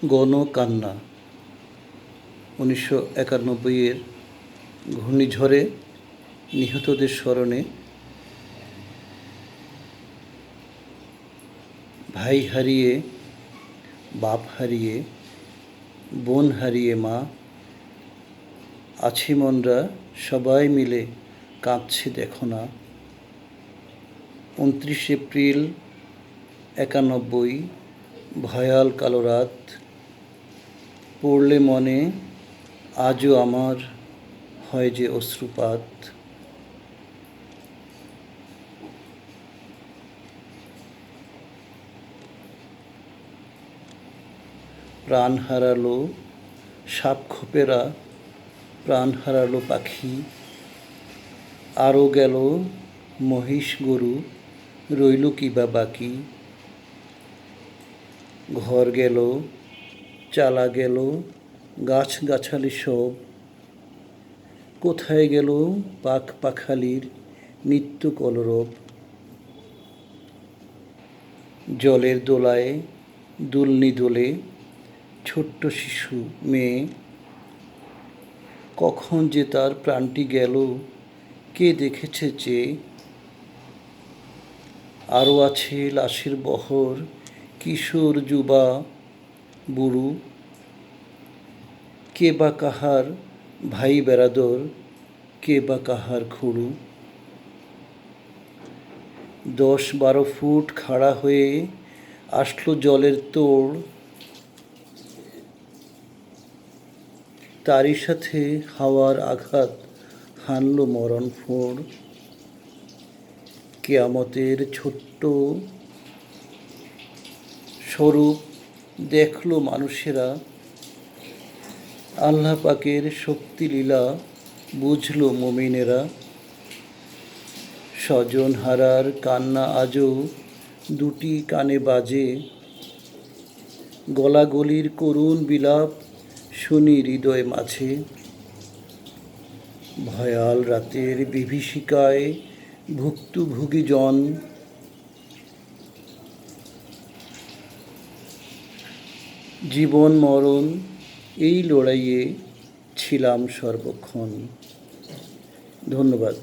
গণকান্না 1991-এর ঘূর্ণিঝড়ে নিহতদের স্মরণে ভাই হারিয়ে, বাপ হারিয়ে, বোন হারিয়ে মা, আছি মনরা সবাই মিলে কাঁদছে দেখো না। 29 এপ্রিল 91, ভয়াল কালো রাত, পড়লে মনে আজও আমার হয় যে অশ্রুপাত। প্রাণ হারালো সাপ খোপেরা, প্রাণ হারালো পাখি, আরও গেল মহিষ গরু, রইল কি বা বাকি। ঘর গেল, চালা গেল, গাছ গাছালি সব, কোথায় গেল পাখ পাখালির নিত্য কলরব। জলের দোলায় দুলনি দোলে ছোট্ট শিশু মেয়ে, কখন যে তার প্রাণটি গেল কে দেখেছে চেয়ে। আরও আছে লাশের বহর, কিশোর যুবা বুড়ো, কে বা কাহার ভাই বেরাদর, কে বা কাহার খুড়ু। 10-12 ফুট খাড়া হয়ে আসলো জলের তোড়, তারই সাথে হাওয়ার আঘাত হানল মরণ ফোঁড়। কেয়ামতের ছোট্ট স্বরূপ দেখল মানুষেরা, আল্লাহ পাকের শক্তি লীলা বুঝল মুমিনেরা। স্বজন হারার কান্না আজও দুটি কানে বাজে, গলাগলির করুণ বিলাপ শুনি হৃদয় মাঝে। ভয়াল রাতের বিভীষিকায় ভুক্তভোগী জন, জীবন মরণ এই লড়াইয়ে ছিলাম সর্বক্ষণ। ধন্যবাদ।